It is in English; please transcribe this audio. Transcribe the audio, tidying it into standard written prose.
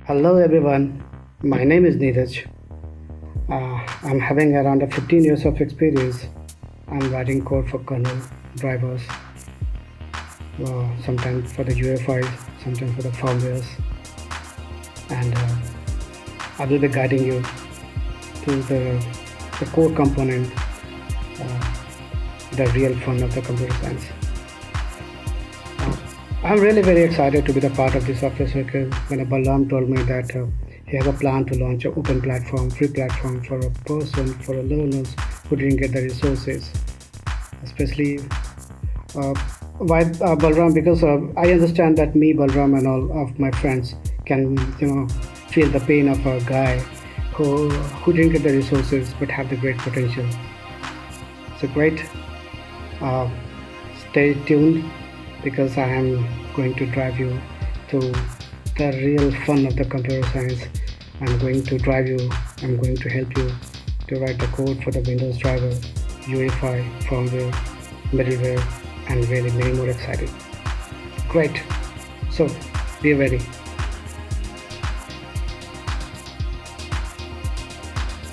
Hello everyone, my name is Niraj. I'm having around 15 years of experience. I'm writing code for kernel drivers, sometimes for the UEFI, sometimes for the firmwares, and I will be guiding you to the core component, uh, the real fun of the computer science. Uh, I'm really very excited to be the part of this software circle when Balram told me that he has a plan to launch an open platform, free platform for a person, for a learners who didn't get the resources, especially uh, why Balram, because I understand that me, Balram, and all of my friends can, feel the pain of a guy who didn't get the resources but have the great potential. So great. Uh, Stay tuned because I am going to drive you to the real fun of the computer science. I'm going to drive you, I'm going to help you to write the code for the Windows driver, UEFI, firmware, middleware, and really many more exciting. Great. So be ready.